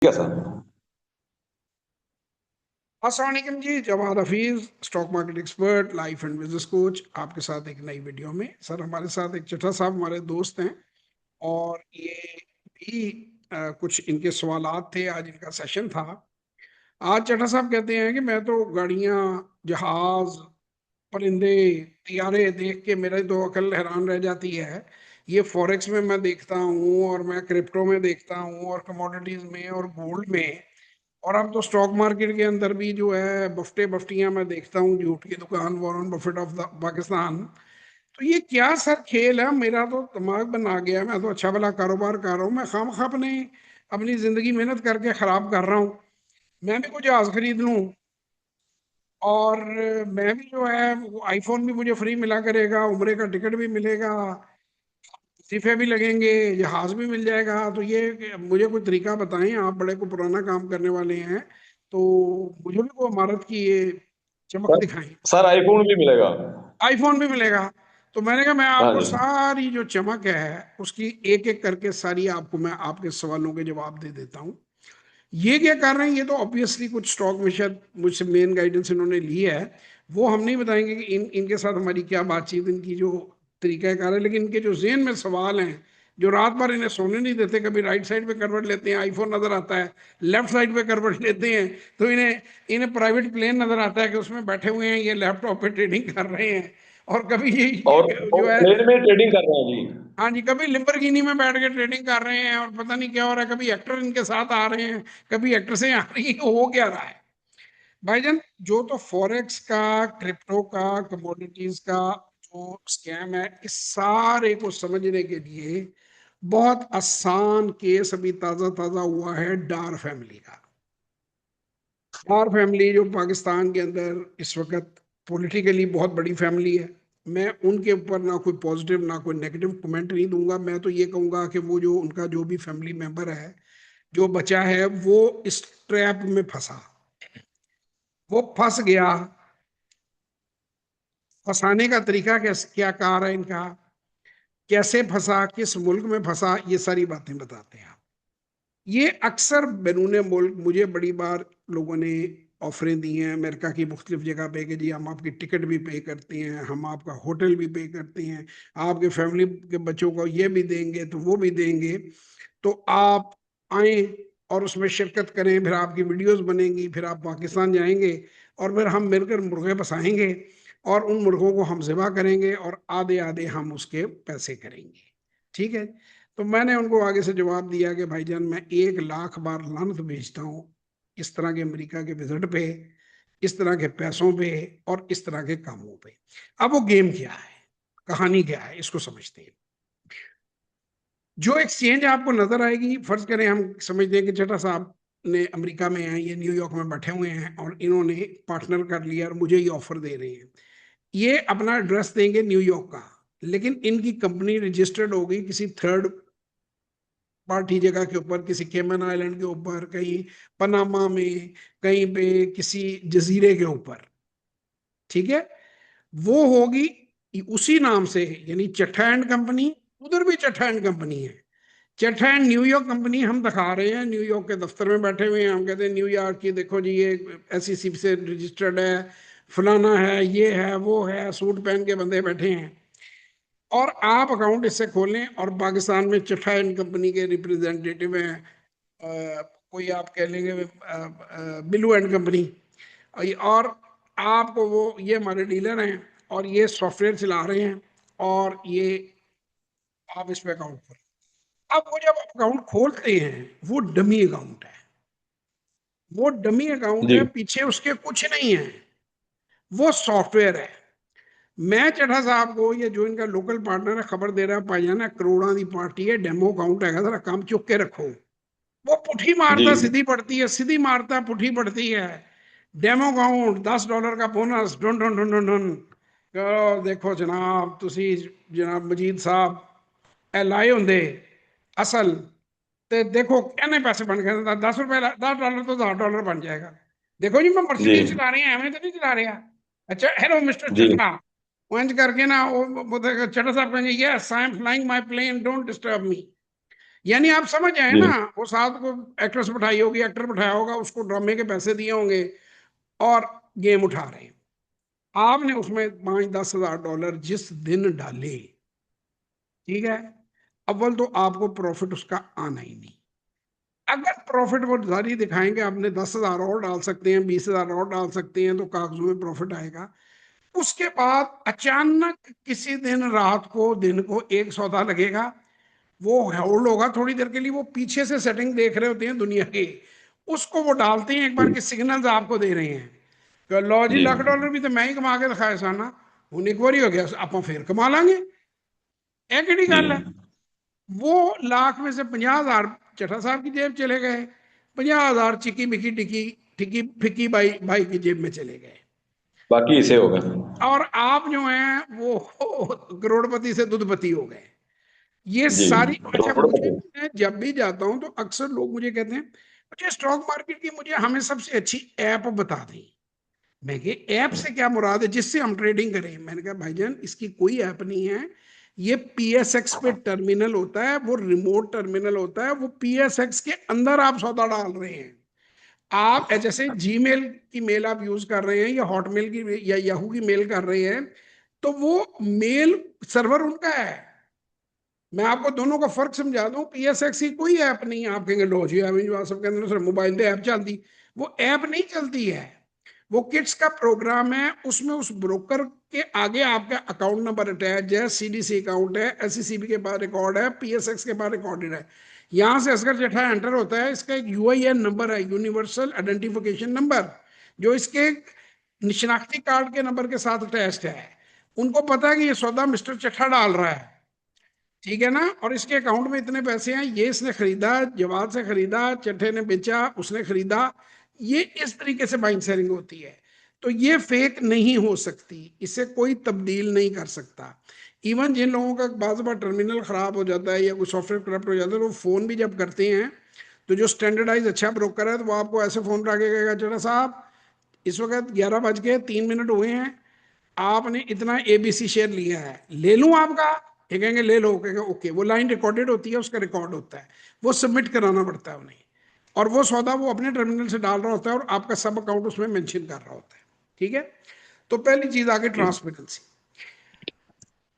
ठीक है सर। अस्सलाम वालेकुम जी। Jawad Hafeez, stock market expert, life and business coach, आपके साथ एक नई वीडियो में। सर, हमारे साथ एक चट्टा साहब हमारे दोस्त हैं और ये भी कुछ इनके सवालात थे। आज इनका सेशन था। आज चट्टा साहब कहते हैं कि मैं तो गाड़ियां, जहाज, परिंदे, तियारे देख के मेरी तो अकल हैरान रह जाती है। ये फॉरेक्स में मैं देखता हूँ और मैं क्रिप्टो में देखता हूँ और कमोडिटीज में और गोल्ड में, और अब तो स्टॉक मार्केट के अंदर भी जो है बफ्ते बफ्तियां मैं देखता हूँ। झूठ की दुकान, Warren Buffett of the Pakistan. तो ये क्या सर खेल है? मेरा तो दिमाग बना गया। मैं तो अच्छा भला कारोबार कर रहा हूँ, मैं खामखा अपने अपनी जिंदगी मेहनत करके खराब कर रहा हूँ। मैं भी कुछ जहाज खरीद लूँ और मैं भी जो है वो आईफोन भी मुझे फ्री मिला करेगा, उम्रे का टिकट भी मिलेगा, वजीफे भी लगेंगे, जहाज भी मिल जाएगा। तो ये मुझे कोई तरीका बताएं, आप बड़े को पुराना काम करने वाले हैं, तो मुझे भी कोई इमारत की ये चमक सर दिखाएं। सर आईफोन भी मिलेगा। आईफोन भी मिलेगा। तो मैंने कहा मैं हाँ आपको जी। सारी जो चमक है उसकी एक एक करके सारी आपको मैं आपके सवालों के जवाब दे देता हूँ। ये क्या कर रहे हैं, ये तो ऑब्वियसली कुछ स्टॉक में शायद मुझसे मेन गाइडेंस इन्होंने ली है। वो हम नहीं बताएंगे कि इनके साथ हमारी क्या बातचीत, इनकी जो तरीकाकार है, लेकिन इनके जो जेहन में सवाल हैं जो रात भर इन्हें सोने नहीं देते। कभी राइट साइड पे करवट लेते हैं, आईफोन नजर आता है, लेफ्ट साइड पे करवट लेते हैं तो इन्हें इन्हें प्राइवेट प्लेन नजर आता है कि उसमें बैठे हुए हैं, ये लैपटॉप पे ट्रेडिंग कर रहे हैं। और कभी और जो है, प्लेन में ट्रेडिंग कर रहे हैं जी। हाँ जी, कभी लिम्बरगिनी में बैठ के ट्रेडिंग कर रहे हैं और पता नहीं क्या हो रहा है। कभी एक्टर इनके साथ आ रहे हैं, कभी एक्ट्रेसें आ रही हैं, हो क्या रहा है भाईजान? जो तो फॉरेक्स का, क्रिप्टो का, कमोडिटीज का जो स्कैम है, इस सारे को समझने के लिए बहुत आसान केस अभी ताजा ताजा हुआ है डार फैमिली का। डार फैमिली जो पाकिस्तान के अंदर इस वक्त पॉलिटिकली बहुत बड़ी फैमिली है। मैं उनके ऊपर ना कोई पॉजिटिव ना कोई नेगेटिव कमेंट नहीं दूंगा। मैं तो ये कहूंगा कि वो जो उनका जो भी फैमिली मेंबर है जो बचा है, वो इस ट्रैप में फंसा, वो फंस गया। फंसाने का तरीका कैसे, क्या कार है इनका, कैसे फंसा, किस मुल्क में फंसा, ये सारी बातें बताते हैं। ये अक्सर बैरून मुल्क मुझे बड़ी बार लोगों ने ऑफरें दी हैं अमेरिका की मुख्तलिफ जगह पे कि जी हम आपकी टिकट भी पे करते हैं, हम आपका होटल भी पे करते हैं, आपके फैमिली के बच्चों को ये भी देंगे तो वो भी देंगे, तो आप आए और उसमें शिरकत करें, फिर आपकी वीडियोस बनेंगी, फिर आप पाकिस्तान जाएंगे और फिर हम मिलकर मुर्गे बसाएंगे और उन मुर्गों को हम ज़िबा करेंगे और आधे आधे हम उसके पैसे करेंगे। ठीक है। तो मैंने उनको आगे से जवाब दिया कि भाईजान, मैं 1 लाख बार लानत भेजता हूँ इस तरह के अमेरिका के विजिट पे, इस तरह के पैसों पे और इस तरह के कामों पे। अब वो गेम क्या है, कहानी क्या है, इसको समझते हैं। जो एक्सचेंज आपको नजर आएगी, फर्ज करें हम समझते हैं कि चटा साहब ने अमेरिका में हैं, ये न्यूयॉर्क में बैठे हुए हैं और इन्होंने पार्टनर कर लिया और मुझे ये ऑफर दे रहे हैं। ये अपना एड्रेस देंगे न्यूयॉर्क का, लेकिन इनकी कंपनी रजिस्टर्ड होगी किसी थर्ड पार्टी जगह के ऊपर, किसी केमन आइलैंड के ऊपर, कहीं पनामा में, कहीं पे किसी जजीरे के ऊपर। ठीक है। वो होगी उसी नाम से, यानी चट्टा एंड कंपनी। उधर भी चट्टा एंड कंपनी है। चट्टा एंड न्यूयॉर्क कंपनी हम दिखा रहे हैं, न्यूयॉर्क के दफ्तर में बैठे हुए हैं। हम कहते हैं न्यूयॉर्क की देखो जी, ये SEC से रजिस्टर्ड है, फलाना है, ये है, वो है, सूट पहन के बंदे बैठे हैं। और आप अकाउंट इससे खोलें और पाकिस्तान में चट्टा एंड कंपनी के रिप्रेजेंटेटिव हैं, कोई आप कह लेंगे बिल्लू एंड कंपनी, और आपको वो, ये हमारे डीलर हैं और ये सॉफ्टवेयर चला रहे हैं और ये आप इस पे अकाउंट खोलें। अब वो जब अकाउंट खोलते हैं, वो डमी अकाउंट है। वो डमी अकाउंट जी। है, पीछे उसके कुछ नहीं है, वो सॉफ्टवेयर है। मैं चढ़ा साहब को, ये जो इनका लोकल पार्टनर है, खबर दे रहा है, भाईजान करोड़ों की पार्टी है, डेमो अकाउंट है, जरा काम चुक के रखो। वो पुठी जी। मारता सीधी पड़ती है, सीधी मारता पुठी पड़ती है। डेमो अकाउंट, $10 का bonus, done done done done done. देखो जनाब, तुसी जनाब मजीद साहब ए लाए होंगे असल, ते देखो कहने पैसे बन गए, $10, $10 तो $10 बन जाएगा। देखो जी, मैं जी। मर्सिडीज चला रही हूँ, एवं तो नहीं चला रहा। अच्छा, हेलो मिस्टर जी। चटना। वंज करके ना वो चटा साहब कहेंगे, yes I am flying my plane, don't disturb me. यानी आप समझ आए जी ना, वो साथ को एक्ट्रेस बैठाई होगी, एक्टर बैठाया होगा, उसको ड्रामे के पैसे दिए होंगे और गेम उठा रहे हैं। आपने उसमें 5-10 हज़ार डॉलर जिस दिन डाले, ठीक है, अव्वल तो आपको प्रॉफिट उसका आना ही नहीं। अगर प्रॉफिट वो जारी दिखाएंगे, आपने 10 हज़ार और डाल सकते हैं, 20 हज़ार और डाल सकते हैं, तो कागजों में प्रॉफिट आएगा। उसके बाद अचानक किसी दिन रात को, दिन को एक सौदा लगेगा, वो होल्ड होगा थोड़ी देर के लिए, वो पीछे से सेटिंग देख रहे होते हैं दुनिया के, उसको वो डालते हैं एक बार के सिग्नल्स आपको दे रहे हैं कि लो जी, जी $1 भी तो मैं ही कमा के दिखाया साना, हूं एक बार हो गया, आप फिर कमा लांगे। एक ही जी गल है। वो लाख में से 50 हज़ार चट्टा साहब की जेब चले गए, 50 हज़ार चिकी मिकी टिकी टिकी फिक्की बाई भाई की जेब में चले गए, बाकी इसे होगा। और आप जो हैं वो करोड़पति से दूधपति हो गए। ये जी सारी, अच्छा, मुझे, करोड़पति। मैं जब भी जाता हूं तो अक्सर लोग मुझे कहते हैं मुझे स्टॉक मार्केट की, मुझे हमें सबसे अच्छी ऐप बता दें। मैं कि ऐप से क्या मुराद है जिससे हम ट्रेडिंग करें? मैंने कहा भाईजान, इसकी कोई ऐप नहीं है। ये पीएसएक्स पे टर्मिनल होता है, वो रिमोट टर्मिनल होता है, वो पीएसएक्स के अंदर आप सौदा डाल रहे हैं। आप जैसे जीमेल की मेल आप यूज कर रहे हैं, या हॉटमेल की या याहू की मेल कर रहे हैं, तो वो मेल सर्वर उनका है। मैं आपको दोनों का फर्क समझा दूं, पीएसएक्स की कोई ऐप नहीं है। आप कहेंगे लो जी सब कहते सर मोबाइल पे ऐप चलती, वो ऐप नहीं चलती है। वो किट्स का प्रोग्राम है, उसमें उस ब्रोकर के आगे आपका अकाउंट नंबर अटैच है, सीडीसी अकाउंट है, एससीसीबी के पास रिकॉर्ड है, पीएसएक्स के पास रिकॉर्डेड है। यहां से असगर जेठा एंटर होता है, इसका एक यूआईएन नंबर है, यूनिवर्सल आइडेंटिफिकेशन नंबर, जो इसके शिनाख्ती कार्ड के नंबर के साथ अटैच्ड है। उनको पता है कि ये सौदा मिस्टर चट्ठा डाल रहा है, ठीक है ना, और इसके अकाउंट में इतने पैसे हैं, ये इसने खरीदा, जवाब से खरीदा, चट्टे ने बेचा, उसने खरीदा। ये इस तरीके से बाइंग सेलिंग होती है। तो ये फेक नहीं हो सकती, इसे कोई तब्दील नहीं कर सकता। इवन जिन लोगों का बार बार टर्मिनल खराब हो जाता है या कोई सॉफ्टवेयर करप्ट हो जाता है, तो वो फोन भी जब करते हैं, तो जो स्टैंडर्डाइज अच्छा ब्रोकर है, तो वो आपको ऐसे फोन पर आके कहेगा चलो साहब, इस वक्त 11 बज के 3 मिनट हुए हैं, आपने इतना एबीसी शेयर लिया है, ले लूं आपका? ये कहेंगे ले लो, कहेंगे ओके। वो लाइन रिकॉर्डेड होती है, उसका रिकॉर्ड होता है, वो सबमिट कराना पड़ता है उन्हें, और वो सौदा वो अपने टर्मिनल से डाल रहा होता है, और आपका सब अकाउंट उसमें मेंशन कर रहा होता है, ठीक है। तो पहली चीज आगे जी ट्रांसपेरेंसी।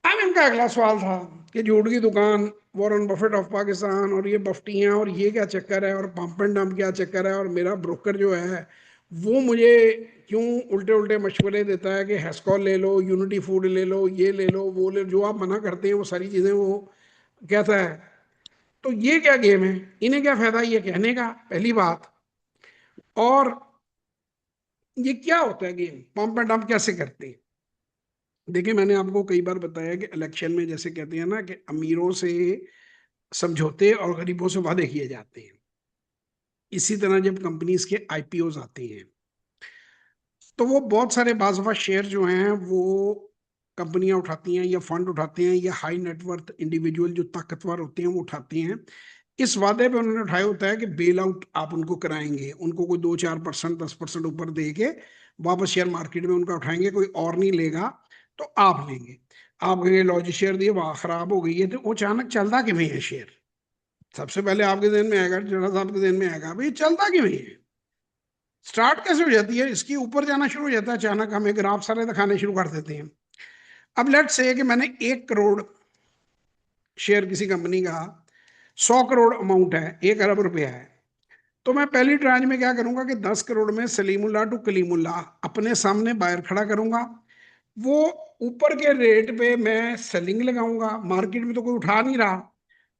अब इनका अगला सवाल था कि झूठ की दुकान, वॉरेन बफेट ऑफ पाकिस्तान, और ये बफ्टियां, और ये क्या चक्कर है, और पंप एंड डंप क्या चक्कर है, और मेरा ब्रोकर जो है वो मुझे क्यों उल्टे उल्टे मशवरे देता है कि हेस्कॉल ले लो, यूनिटी फूड ले लो, ये ले लो, वो ले लो, जो आप मना करते हैं वो सारी चीजें वो कहता है। तो ये क्या गेम है, इन्हें क्या फायदा ये कहने का, पहली बात। और ये क्या होता है गेम, पंप एंड डंप कैसे करते हैं? देखिए, मैंने आपको कई बार बताया कि इलेक्शन में जैसे कहते हैं ना कि अमीरों से समझौते और गरीबों से वादे किए जाते हैं, इसी तरह जब कंपनीज के आईपीओज आते हैं, तो वो बहुत सारे बाज़ शेयर जो हैं वो कंपनियां उठाती हैं, या फंड उठाते हैं, या हाई नेटवर्थ इंडिविजुअल जो ताकतवर होते हैं वो उठाते हैं। इस वादे पे उन्होंने उठाया होता है कि बेल आउट आप उनको कराएंगे, उनको कोई 2-4%, 10% ऊपर दे के वापस शेयर मार्केट में उनका उठाएंगे, कोई और नहीं लेगा, तो आप लेंगे। आप कहेंगे लो जी शेयर दिए, वाह खराब हो गई है, तो वो अचानक चलता क्यों है शेयर? सबसे पहले आपके दिन में आएगा, जरा साहब के दिन में आएगा भाई चलता क्यों है, स्टार्ट कैसे हो जाती है, इसकी ऊपर जाना शुरू हो जाता है, अचानक हमें ग्राफ सारे दिखाने शुरू कर देते हैं। अब लेट्स से कि मैंने 1 करोड़ शेयर किसी कंपनी का, 100 करोड़ अमाउंट है, 1 अरब रुपया है, तो मैं पहली ट्रांच में क्या करूंगा कि 10 करोड़ में सलीमुल्लाह टू कलीमुल्लाह अपने सामने बायर खड़ा करूंगा। वो ऊपर के रेट पे मैं सेलिंग लगाऊंगा, मार्केट में तो कोई उठा नहीं रहा,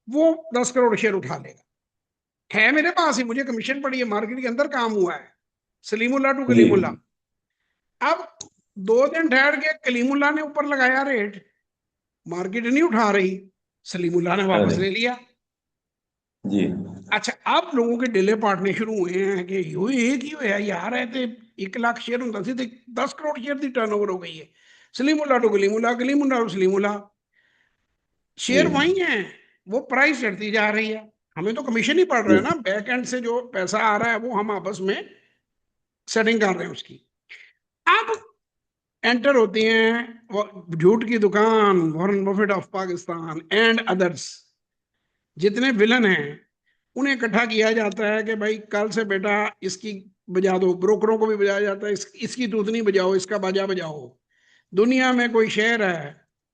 वो 10 करोड़ शेयर उठा लेगा, है मेरे पास ही, मुझे कमीशन पड़ी है, मार्केट के अंदर काम हुआ है, सलीमुल्लाह टू जी कलीमुल्लाह। अब 2 दिन ठहर के कलीमुल्लाह ने ऊपर लगाया रेट, मार्केट नहीं उठा रही, सलीमुल्लाह ने हाँ वापस जी ले लिया। जी अच्छा, अब लोगों के डिले पाटने शुरू हुए हैं कि यो ये की होया यार, है ते 1 लाख शेयर होता सी ते 10 करोड़ शेयर की टर्नओवर हो गई है, सलीमुल्लाह टू कलीमुल्लाह, कलीमुल्लाह टू सलीमुल्लाह, जी शेयर वही है, वो प्राइस चढ़ती जा रही है, हमें तो कमीशन ही पड़ रहा जी है ना, बैक एंड से जो पैसा आ रहा है वो हम आपस में सेटिंग कर रहे हैं उसकी। अब एंटर होती हैं झूठ की दुकान, Warren Buffett of Pakistan and others, जितने विलन हैं उन्हें इकट्ठा किया जाता है कि भाई कल से बेटा इसकी बजा दो, ब्रोकरों को भी बजाया जाता है, इसकी तूतनी बजाओ, इसका बाजा बजाओ। दुनिया में कोई शहर है,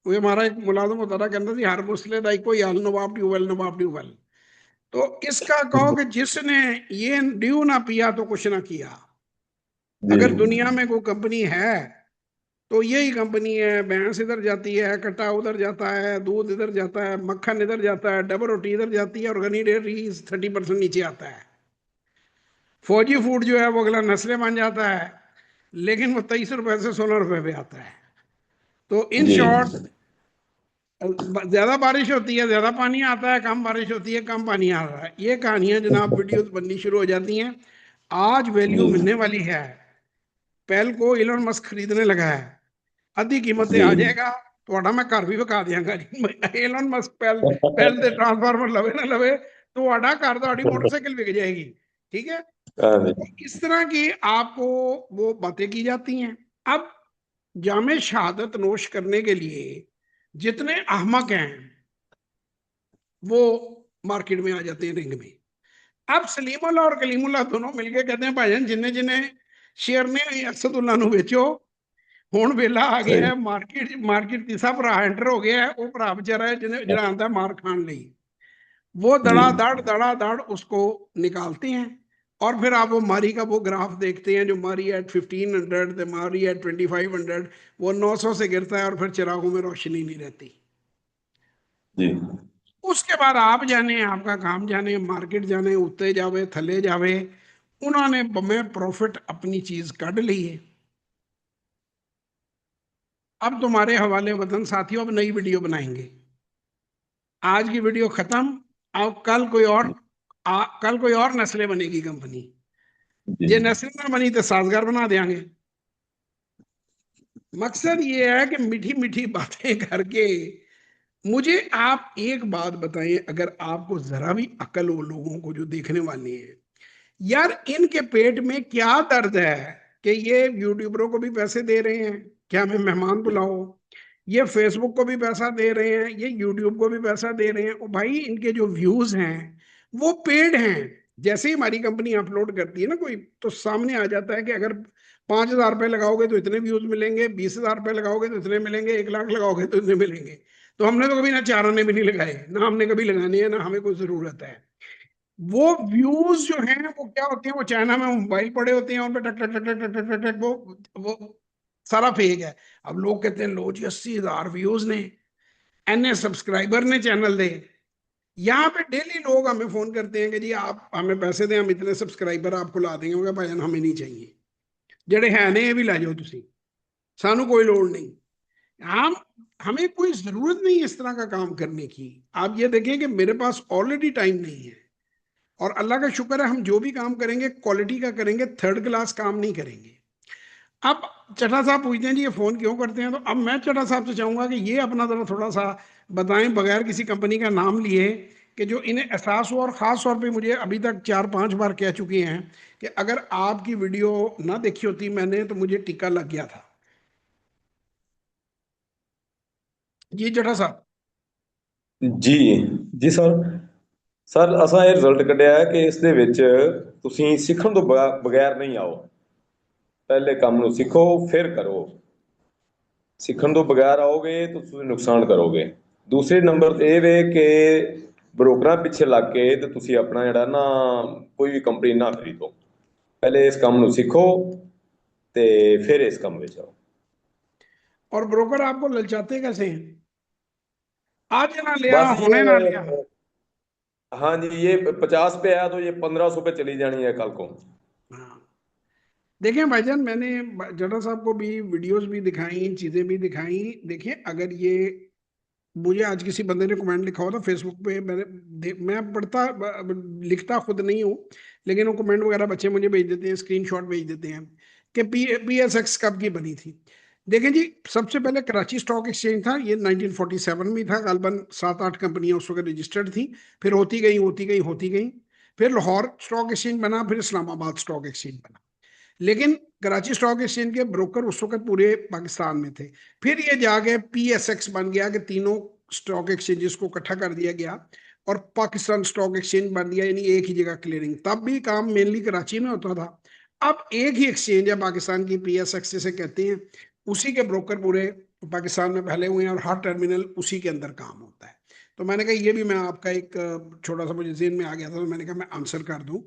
वो हमारा एक मुलाजिम होता था, कहता थी हर मुसले दाई कोई हाल नवाब ट्यूबवेल नवाब ट्यूबवेल। तो इसका कहो कि जिसने ये ड्यू ना पिया तो कुछ ना किया। जी अगर दुनिया में कोई कंपनी है तो यही कंपनी है। भैंस इधर जाती है, कट्टा उधर जाता है, दूध इधर जाता है, मक्खन इधर जाता है, डबल रोटी इधर जाती है, और गनी डेयरी 30% नीचे आता है। फौजी फूड जो है वो अगला नस्ले बन जाता है, लेकिन वो 23 रुपए से 16 रुपए पे आता है। तो इन जी शॉर्ट, ज्यादा बारिश होती है ज्यादा पानी आता है, कम बारिश होती है कम पानी आ रहा है। ये कहानियां जनाब वीडियो बननी शुरू हो जाती हैं। आज वैल्यू जी मिलने वाली है, पेल को इलोन मस्क खरीदने लगा है, अद्धी कीमत ते जी आ जाएगा। ਤੁਹਾਡਾ मैं घर भी विका ਦਿਆਂਗਾ जी। एलोन मस्क पहल पहल ਦੇ ट्रांसफार्मर लवे ना लवे, ਤੁਹਾਡਾ घर ਤੁਹਾਡੀ मोटरसाइकिल बिक जाएगी। ठीक है। हाँ जी तो इस तरह की आपको वो बातें की जाती हैं। अब जामे शहादत नोश करने के लिए जितने अहमक हैं वो मार्केट में आ जाते हैं रिंग में। अब सलीमुल्लाह और कलीमुल्लाह दोनों मिलके कहते हैं भाईजान जिन्ने जिन्ने शेयर ने असदुल्ला नु बेचो, ਹੁਣ ਵੇਲਾ ਆ ਗਿਆ सही ਹੈ। ਮਾਰਕੀਟ ਤੀਸਰਾ ਭਰਾ ਐਂਟਰ ਹੋ ਗਿਆ है। वो भरा बेचारा है ਜਿਹਨੇ ਜਿਹੜਾ आंदा है मार खान ਲਈ, वो जी दड़ा दड़ उसको निकालते हैं। और फिर आप वो मारी का वो ग्राफ देखते हैं, जो मारी एट 1500 तो मारी एट 2500, वो 900 से गिरता है और फिर चिरागों में रोशनी नहीं रहती। जी उसके बाद आप जाने, आपका काम जाने, मार्केट जाने, उत्ते जावे थले जावे, उन्होंने बमे प्रॉफिट अपनी चीज कढ़ ली है। अब तुम्हारे हवाले वतन साथियों, अब नई वीडियो बनाएंगे। आज की वीडियो खत्म। अब कल कोई और नस्लें बनेगी कंपनी। जी जे नस्ल ना बनी तो साजगार बना देंगे। मकसद ये है कि मीठी मीठी बातें करके मुझे आप एक बात बताएं, अगर आपको जरा भी अकल हो, लोगों को जो देखने वाले हैं, यार इनके पेट में क्या दर्द है कि ये यूट्यूबरों को भी पैसे दे रहे हैं कि हमें मेहमान बुलाओ, ये फेसबुक को भी पैसा दे रहे हैं, ये यूट्यूब को भी पैसा दे रहे हैं। और भाई इनके जो व्यूज हैं वो पेड हैं। जैसे ही हमारी कंपनी अपलोड करती है ना कोई, तो सामने आ जाता है कि अगर 5,000 रुपये लगाओगे तो इतने व्यूज मिलेंगे, 20,000 रुपये लगाओगे तो इतने मिलेंगे, 1 लाख लगाओगे तो इतने मिलेंगे। तो हमने तो कभी ना 4 आने भी नहीं लगाए, ना हमने कभी लगाने हैं, ना हमें कोई जरूरत है। वो व्यूज जो हैं वो क्या होते हैं, वो चाइना में मोबाइल पड़े होते हैं, उन पे टक टक टक टक टक टक टक वो सारा फेक है। अब लोग कहते हैं लो जी 80,000 व्यूज ने, एने सब्सक्राइबर ने चैनल दे। यहाँ पे डेली लोग हमें फोन करते हैं कि जी आप हमें पैसे दें, हम इतने सब्सक्राइबर आपको ला देंगे। मैं भाईजान हमें नहीं चाहिए, जड़े है ने ये भी ला जाओ तुसी, सानू कोई लोड़ नहीं। हम हमें कोई जरूरत नहीं इस तरह का काम करने की। आप ये देखें कि मेरे पास ऑलरेडी टाइम नहीं है, और अल्लाह का शुक्र है हम जो भी काम करेंगे क्वालिटी का करेंगे, थर्ड क्लास काम नहीं करेंगे। अब चड्ढा साहब पूछते हैं जी ये फोन क्यों करते हैं, तो अब मैं चड्ढा साहब से चाहूंगा कि ये अपना जरा थोड़ा सा बताएं, बगैर किसी कंपनी का नाम लिए, कि जो इन्हें एहसास हो। और खास तौर पे मुझे अभी तक 4-5 बार कह चुके हैं कि अगर आपकी वीडियो ना देखी होती मैंने तो मुझे टिक्का लग गया था। जी चड्ढा साहब। जी ਜੀ ਸਰ ਅਸਾਂ ਇਹ ਰਿਜ਼ਲਟ ਕੱਢਿਆ ਹੈ ਕਿ ਇਸ ਦੇ ਵਿੱਚ ਤੁਸੀਂ ਸਿੱਖਣ ਤੋਂ ਬਗੈਰ ਨਹੀਂ ਆਓ। ਪਹਿਲੇ ਕੰਮ ਨੂੰ ਸਿੱਖੋ ਫਿਰ ਕਰੋ। ਸਿੱਖਣ ਤੋਂ ਬਗੈਰ ਆਓਗੇ ਤਾਂ ਤੁਸੀਂ ਨੁਕਸਾਨ ਕਰੋਗੇ। ਦੂਸਰੇ ਨੰਬਰ ਤੇ ਇਹ ਵੇ ਕਿ ਬਰੋਕਰਾਂ ਪਿੱਛੇ ਲੱਗ ਕੇ ਤੇ ਤੁਸੀਂ ਆਪਣਾ ਜਿਹੜਾ ਨਾ ਕੋਈ ਵੀ ਕੰਪਨੀ ਨਾ ਖਰੀਦੋ। ਪਹਿਲੇ ਇਸ ਕੰਮ ਨੂੰ ਸਿੱਖੋ ਤੇ ਫਿਰ ਇਸ ਕੰਮ ਵਿੱਚ ਆਓ। और ब्रोकर आपको ललचाते कैसे हैं? आज ना लिया, बस होने ना लिया। ये हाँ जी ये 50 पे आया तो ये 1500 पे चली जानी है कल को। हाँ, देखें भाईजान, मैंने जड्डा साहब को भी वीडियोस भी दिखाई, चीजें भी दिखाई। देखें अगर ये मुझे आज किसी बंदे ने कमेंट लिखा हो था फेसबुक पे, मैं पढ़ता लिखता खुद नहीं हूँ, लेकिन वो कमेंट वगैरह बच्चे मुझे भेज देते हैं, स्क्रीनशॉट भेज देते हैं कि PSX कब की बनी थी। देखें जी, सबसे पहले कराची स्टॉक एक्सचेंज था, ये 1947 में था। गालबन 7-8 कंपनियां उस वक्त रजिस्टर्ड थी, फिर होती गई होती गई होती गई। फिर लाहौर स्टॉक एक्सचेंज बना, फिर इस्लामाबाद स्टॉक एक्सचेंज बना। लेकिन कराची स्टॉक एक्सचेंज के ब्रोकर उस वक्त पूरे पाकिस्तान में थे। फिर ये जाके PSX बन गया कि तीनों स्टॉक एक्सचेंजेस को इकट्ठा कर दिया गया, और पाकिस्तान स्टॉक एक्सचेंज बन दिया, यानी एक ही जगह क्लियरिंग। तब भी काम मेनली कराची में होता था, अब एक ही एक्सचेंज है पाकिस्तान की, PSX जिसे कहते हैं, उसी के ब्रोकर पूरे पाकिस्तान में फैले हुए हैं और हर टर्मिनल उसी के अंदर काम होता है। तो मैंने कहा ये भी मैं आपका एक छोटा सा मुझे जेहन में आ गया था, तो मैंने कहा मैं आंसर कर दूं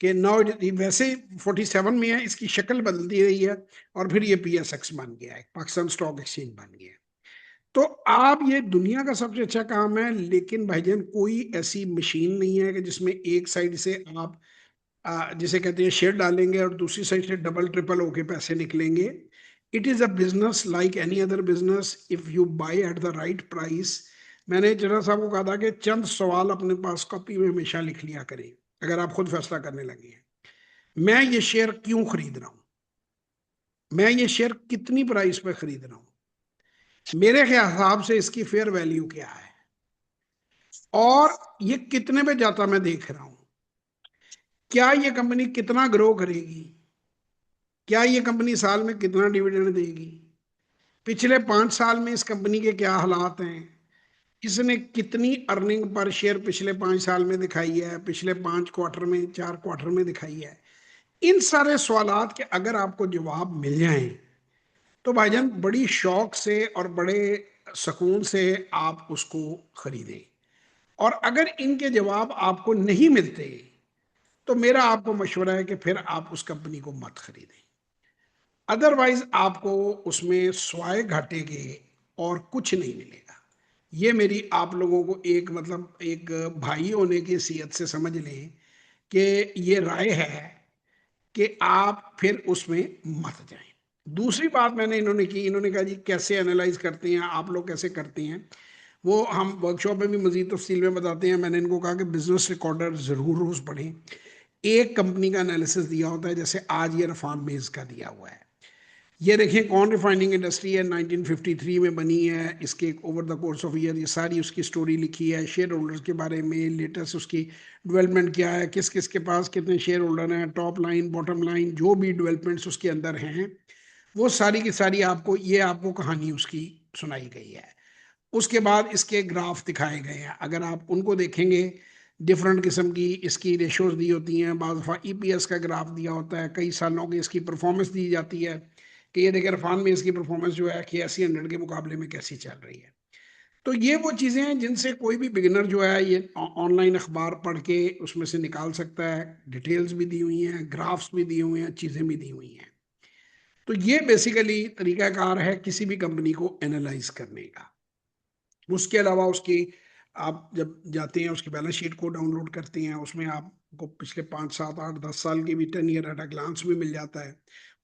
कि नाउ वैसे 47 में है, इसकी शक्ल बदलती रही है और फिर ये PSX बन गया है, पाकिस्तान स्टॉक एक्सचेंज बन गया है। तो आप, ये दुनिया का सबसे अच्छा काम है, लेकिन भाईजान कोई ऐसी मशीन नहीं है कि जिसमें एक साइड से आप जिसे कहते हैं शेयर डालेंगे और दूसरी साइड से डबल ट्रिपल होके पैसे निकलेंगे। It is a business like any other business, if you by at the right price. मैंने जनरल साहब को कहा था कि चंद सवाल अपने पास कॉपी में हमेशा लिख लिया करें अगर आप खुद फैसला करने लगे हैं। मैं ये शेयर क्यों खरीद रहा हूं, मैं ये शेयर कितनी प्राइस पे खरीद रहा हूं, मेरे हिसाब से इसकी फेयर वैल्यू क्या है, और ये कितने पे जाता मैं देख रहा हूं, क्या ये कंपनी कितना ग्रो करेगी, क्या ये कंपनी साल में कितना डिविडेंड देगी, पिछले 5 साल में इस कंपनी के क्या हालात हैं, इसने कितनी अर्निंग पर शेयर पिछले 5 साल में दिखाई है, पिछले 5 क्वार्टर में, 4 क्वार्टर में दिखाई है। इन सारे सवालात के अगर आपको जवाब मिल जाएं तो भाईजान बड़ी शौक से और बड़े सुकून से आप उसको खरीदें। और अगर इनके जवाब आपको नहीं मिलते तो मेरा आपको मशवरा है कि फिर आप उस कंपनी को मत खरीदें। अदरवाइज आपको उसमें स्वाय घाटे के और कुछ नहीं मिलेगा। ये मेरी आप लोगों को एक मतलब एक भाई होने की हैसियत से समझ लें कि ये राय है कि आप फिर उसमें मत जाएं। दूसरी बात मैंने इन्होंने की, इन्होंने कहा जी कैसे एनालाइज करते हैं आप लोग, कैसे करते हैं, वो हम वर्कशॉप में भी मजीद तफसील में बताते हैं। मैंने इनको कहा कि बिजनेस रिकॉर्डर जरूर रोज पढ़ें। एक कंपनी का एनालिसिस दिया होता है, जैसे आज ये रफान बेस का दिया हुआ है। ये देखिए कौन रिफाइनिंग इंडस्ट्री है, 1953 में बनी है, इसके over the course of year ये सारी उसकी स्टोरी लिखी है, शेयर होल्डर्स के बारे में, लेटेस्ट उसकी डेवलपमेंट क्या है, किस किस के पास कितने शेयर होल्डर हैं, टॉप लाइन बॉटम लाइन जो भी डेवलपमेंट्स उसके अंदर हैं, वो सारी की सारी आपको, ये आपको कहानी उसकी सुनाई गई है। उसके बाद इसके ग्राफ दिखाए गए हैं, अगर आप उनको देखेंगे डिफरेंट किस्म की इसकी रेशोज दी होती हैं, बाद दफ़ा EPS का ग्राफ दिया होता है, कई सालों की इसकी परफॉर्मेंस दी जाती है कि ये देखिए इरफान में इसकी परफॉर्मेंस जो है कि 80-100 के मुकाबले में कैसी चल रही है। तो ये वो चीज़ें हैं जिनसे कोई भी बिगिनर जो है ये ऑनलाइन अखबार पढ़ के उसमें से निकाल सकता है। डिटेल्स भी दी हुई हैं, ग्राफ्स भी दिए हुए हैं, चीज़ें भी दी हुई हैं। तो ये बेसिकली तरीकाकार है किसी भी कंपनी को एनालाइज करने का। उसके अलावा उसकी, आप जब जाते हैं उसकी बैलेंस शीट को डाउनलोड करते हैं, उसमें आपको पिछले 5, 7, 8, 10 साल की भी 10 ईयर एट अ ग्लांस भी मिल जाता है,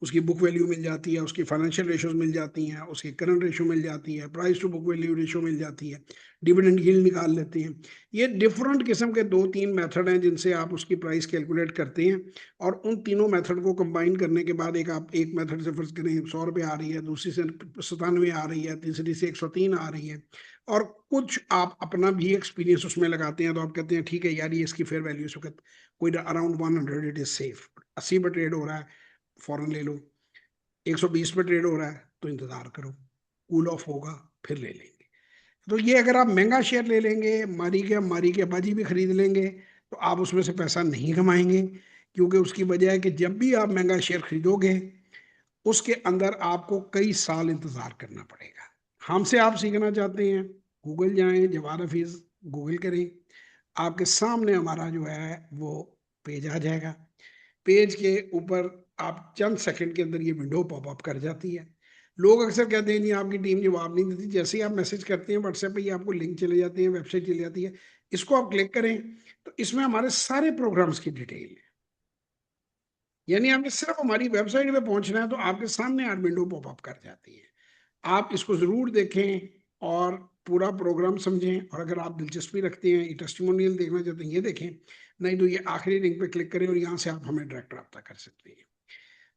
उसकी बुक वैल्यू मिल जाती है, उसकी फाइनेंशियल रेशोज मिल जाती हैं, उसकी करंट रेशो मिल जाती है, price to book value ratio मिल जाती है, डिविडेंड यील्ड निकाल लेते हैं। ये डिफरेंट किस्म के 2-3 मेथड हैं जिनसे आप उसकी प्राइस कैलकुलेट करते हैं। और उन तीनों मेथड को कंबाइन करने के बाद एक, आप एक मेथड से फर्ज करें 100 रुपये आ रही है, दूसरी से 97 आ रही है, तीसरी से 103 आ रही है, और कुछ आप अपना भी एक्सपीरियंस उसमें लगाते हैं, तो आप कहते हैं ठीक है यार ये इसकी फेयर वैल्यू इस वक्त कोई अराउंड 100, इट इज सेफ। 80 पे ट्रेड हो रहा है, फॉरन ले लो। 120 पे ट्रेड हो रहा है तो इंतजार करो, कूल ऑफ होगा फिर ले लेंगे। तो ये अगर आप महंगा शेयर ले लेंगे, मारी के बाजी भी खरीद लेंगे, तो आप उसमें से पैसा नहीं कमाएंगे, क्योंकि उसकी वजह है कि जब भी आप महंगा शेयर खरीदोगे उसके अंदर आपको कई साल इंतजार करना पड़ेगा। हमसे आप सीखना चाहते हैं, गूगल जाएं, जवाहर हफीज गूगल करें, आपके सामने हमारा जो है वो पेज आ जाएगा। पेज के ऊपर आप चंद सेकंड के अंदर ये विंडो पॉपअप कर जाती है। लोग अक्सर कहते हैं नहीं आपकी टीम जवाब नहीं देती, जैसे ही आप मैसेज करते हैं व्हाट्सएप पे ये आपको लिंक चले जाते हैं, वेबसाइट चली जाती है, इसको आप क्लिक करें तो इसमें हमारे सारे प्रोग्राम्स की डिटेल है। यानी आपने सिर्फ हमारी वेबसाइट पे पहुंचना है तो आपके सामने यार विंडो पॉपअप कर जाती है। आप इसको ज़रूर देखें और पूरा प्रोग्राम समझें, और अगर आप दिलचस्पी रखते हैं, ये टेस्टिमोनियल देखना चाहते हैं, ये देखें, नहीं तो ये आखिरी लिंक पे क्लिक करें और यहाँ से आप हमें डायरेक्ट रब्ता कर सकते हैं।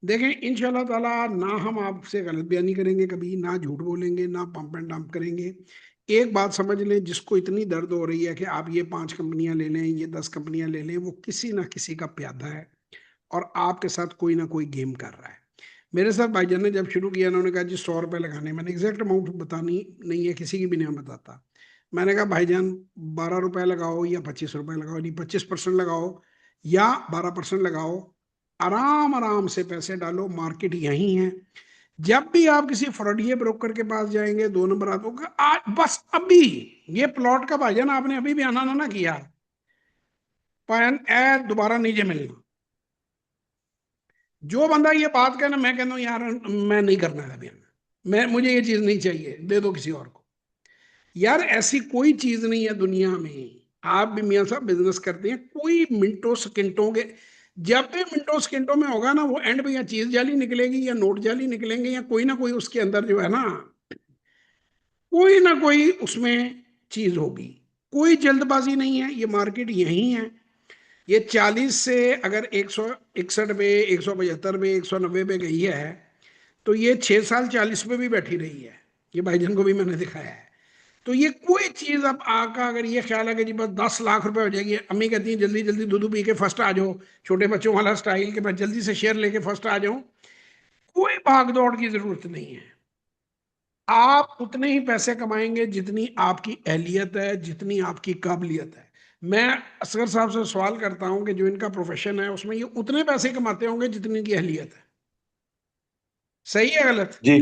देखें इंशाल्लाह ताला ना हम आपसे गलत बयानी करेंगे कभी, ना झूठ बोलेंगे, ना पंप एंड डंप करेंगे। एक बात समझ लें, जिसको इतनी दर्द हो रही है कि आप ये 5 कंपनियां ले लें, ये 10 कंपनियां ले लें, वो किसी ना किसी का प्यादा है और आपके साथ कोई ना कोई गेम कर रहा है। मेरे साथ भाईजान ने जब शुरू किया, उन्होंने कहा जी 100 रुपये लगाने, मैंने एग्जैक्ट अमाउंट बतानी नहीं है, किसी की भी नहीं बताता। मैंने कहा भाईजान 12 रुपए लगाओ या 25 रुपए लगाओ, नहीं 25% लगाओ या 12% लगाओ, आराम आराम से पैसे डालो, मार्केट यही है। जब भी आप किसी फ्रॉडिये ब्रोकर के पास जाएंगे, 2 नंबर आपको आज बस अभी ये प्लॉट का भाईजान आपने अभी भी आना ना किया, पैन ए दोबारा नीचे मिलना। जो बंदा ये बात कहना, मैं कहता हूँ यार मैं नहीं करना है अभी, मैं मुझे ये चीज नहीं चाहिए, दे दो किसी और को। यार ऐसी कोई चीज नहीं है दुनिया में, आप भी मियां साहब बिजनेस करते हैं, कोई मिनटों सेकंडों के, जब भी मिनटों सेकंडों में होगा ना, वो एंड पे या चीज जाली निकलेगी या नोट जाली निकलेंगे या कोई ना कोई उसके अंदर जो है ना कोई उसमें चीज होगी। कोई जल्दबाजी नहीं है, ये मार्केट यही है। ये 40 से अगर 161 पे, 175 पे, 190 पे गई है, तो ये 6 साल 40 पे भी बैठी रही है। ये भाईजान को भी मैंने दिखाया है। तो ये कोई चीज अब आका अगर ये ख्याल है कि जी बस 10 लाख रुपए हो जाएगी, अम्मी कहती है जल्दी जल्दी दूध पी के फर्स्ट आ जाओ, छोटे बच्चों वाला स्टाइल के मैं जल्दी से शेयर लेके फर्स्ट आ जाऊं, कोई भाग दौड़ की जरूरत नहीं है। आप उतने ही पैसे कमाएंगे जितनी आपकी अहलियत है, जितनी आपकी काबिलियत है। मैं असगर साहब से सवाल करता हूं कि जो इनका प्रोफेशन है उसमें ये उतने पैसे कमाते होंगे जितनी इनकी अहलियत है। सही है गलत? जी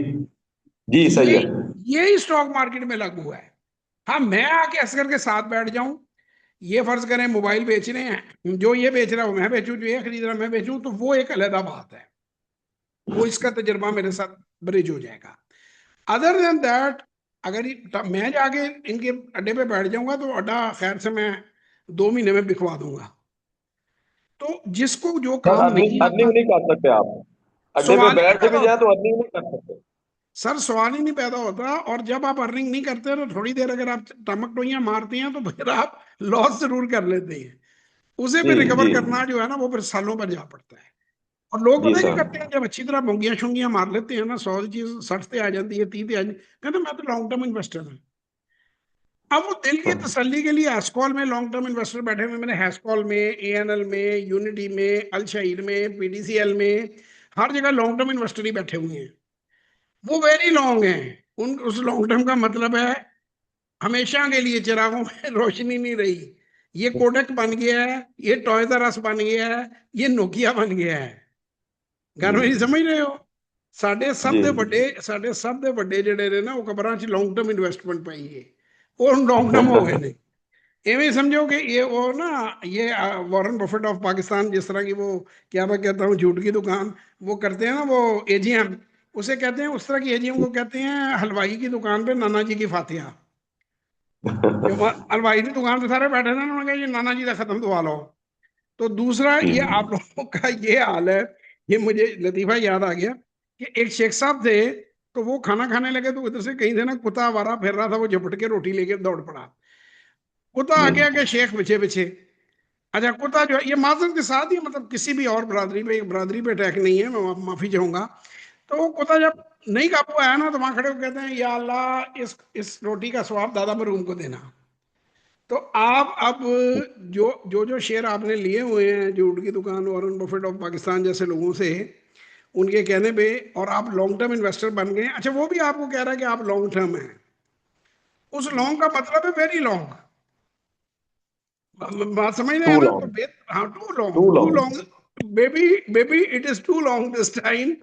जी सही ये है। यही स्टॉक मार्केट में लागू है। हाँ, मैं आके असगर के साथ बैठ जाऊं, ये फर्ज करें मोबाइल बेच रहे हैं, जो ये बेच रहा है वो मैं बेचूं, जो ये खरीद रहा है मैं बेचूं, तो वो एक अलग बात है, वो इसका तजर्बा मेरे साथ ब्रिज हो जाएगा। अदर देन दैट, अगर मैं जाके इनके अड्डे पे बैठ जाऊंगा तो अड्डा खैर से मैं 2 महीने में बिकवा दूंगा। तो जिसको जो सर काम नहीं अर्निंग आता, अर्निंग नहीं कर सकते आप, अड्डे पे सवाल ही नहीं बैठ पैदा भी जाए होता। तो अर्निंग नहीं कर सकते। सर सवाल ही नहीं पैदा होता, और जब आप अर्निंग नहीं करते तो थोड़ी देर अगर आप टमक टोइयां मारती हैं तो फिर आप लॉस जरूर कर लेते हैं। उसे जी फिर रिकवर जी करना जो है ना, वो फिर सालों पर जा पड़ता है। और लोग जी पता है क्या सर। करते हैं, जब अच्छी तरह मुंगियां शुंगियां मार लेते हैं ना, 100 चीज 60 पे आ जाती है, 30 पे आ जाती है, कहते हैं मैं तो लॉन्ग टर्म इन्वेस्टर हूँ। अब वो दिल की हाँ, तसल्ली के लिए हैस्कॉल में लॉन्ग टर्म इन्वेस्टर बैठे हुए, मैंने हैस्कॉल में, एएनएल में, यूनिटी में, अल शहीर में, पीडीसीएल में, हर जगह लॉन्ग टर्म इन्वेस्टर ही बैठे हुए हैं। वो वेरी लॉन्ग हैं। उन उस लॉन्ग टर्म का मतलब है हमेशा के लिए चिरागों में रोशनी नहीं रही। ये कोडक बन गया है, ये टॉयज आर अस बन गया है, ये नोकिया बन गया है। ਗੱਲ ਮੇਰੀ जी ਸਮਝ ਰਹੇ ਹੋ? जी ਸਾਡੇ ਸਭ ਦੇ ਵੱਡੇ ਜਿਹੜੇ ਨੇ ਨਾ, ਉਹ ਕਬਰਾਂ 'ਚ ਲੌਂਗ ਟਰਮ ਇਨਵੈਸਟਮੈਂਟ ਪਈ ਹੈ, ਉਹ ਲੌਂਗ ਟਰਮ ਹੋ ਗਏ ਨੇ। एवं समझो कि ये वो ना, ये वॉरेन बफेट ऑफ पाकिस्तान, जिस तरह की वो, क्या मैं कहता हूँ, झूठ की दुकान वो करते हैं ना, वो एजीएम उसे कहते हैं, उस तरह की एजीएम को कहते हैं हलवाई की दुकान पे नाना जी की फातिहा। जो हलवाई की दुकान पे सारे बैठे थे ना, उन्होंने कहा ये नाना जी का खत्म दवा लो। तो दूसरा जी ये आप लोगों का ये हाल है। ये मुझे लतीफा याद आ गया कि एक शेख साहब थे, तो वो खाना खाने लगे, तो उधर से कहीं से ना कुत्ता आवारा फिर रहा था, वो झपट के रोटी लेके दौड़ पड़ा। कुत्ता जी आगे आगे, शेख पीछे पीछे। अच्छा, कुत्ता जो है, ये माजरत के साथ ही, मतलब किसी भी और बरादरी पे अटैक नहीं है, मैं माफी चाहूंगा। तो वो कुत्ता जब नहीं काबू आया ना, तो वहां खड़े होकर कहते हैं या अल्लाह, इस रोटी का स्वाब दादा मरूम को देना। तो आप अब जो शेयर आपने लिए हुए हैं जूट की दुकान, वॉरेन बफेट ऑफ पाकिस्तान जैसे लोगों से, उनके कहने पे, और आप लॉन्ग टर्म इन्वेस्टर बन गए। अच्छा, वो भी आपको कह रहा है कि आप लॉन्ग टर्म हैं। उस लॉन्ग का मतलब है वेरी लॉन्ग। बात समझ रहे हैं टू ना? तो लॉन्ग हाँ, too too long, too long. Long. Baby baby it is too long this time.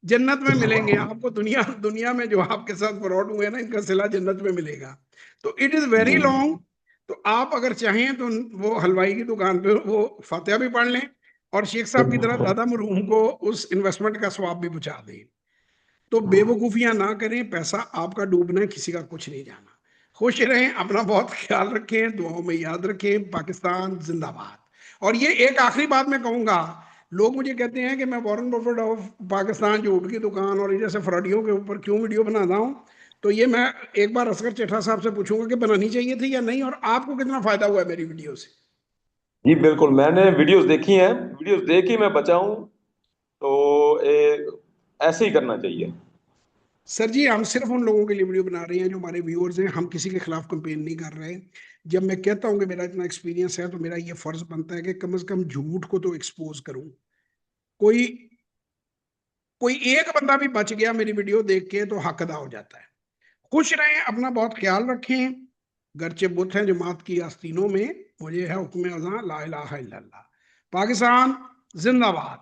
जन्नत में मिलेंगे आपको, दुनिया दुनिया में जो आपके साथ फ्रॉड हुए ना, इनका सिला जन्नत में मिलेगा। तो इट इज वेरी जी लॉन्ग। तो आप अगर चाहें तो वो हलवाई की दुकान पे वो फातिहा भी पढ़ लें, और शेख साहब की तरह दादा मरहूम को उस इन्वेस्टमेंट का स्वाब भी पहुंचा दें। तो बेवकूफियां ना करें, पैसा आपका डूबना है, किसी का कुछ नहीं जाना। खुश रहें, अपना बहुत ख्याल रखें, दुआओं में याद रखें। पाकिस्तान जिंदाबाद। और ये एक आखिरी बात मैं कहूंगा, लोग मुझे कहते हैं कि मैं वॉरेन बफेट ऑफ पाकिस्तान, जो की दुकान और जैसे फ्रॉडियों के ऊपर क्यों वीडियो बनाता हूं। तो ये मैं एक बार असगर चेठा साहब से पूछूंगा कि बनानी चाहिए थी या नहीं, और आपको कितना फायदा हुआ है मेरी वीडियो से। जी बिल्कुल, मैंने वीडियोस देखी हैं, वीडियोस देख ही मैं बचा हूं। तो ऐसे ही करना चाहिए। सर जी, हम सिर्फ उन लोगों के लिए वीडियो बना रहे हैं जो हमारे व्यूअर्स हैं, हम किसी के खिलाफ कंपेन नहीं कर रहे। जब मैं कहता हूं कि मेरा इतना एक्सपीरियंस है, तो मेरा ये फर्ज बनता है कि कम से कम झूठ को तो एक्सपोज करूं। कोई कोई एक बंदा भी बच गया मेरी वीडियो देख के, तो हक अदा हो जाता है। खुश रहें, अपना बहुत ख्याल रखें। गरचे बुत हैं जमात की आस्तीनों में, मुझे है हुक्म अज़ां ला इलाहा इल्लल्लाह। पाकिस्तान जिंदाबाद।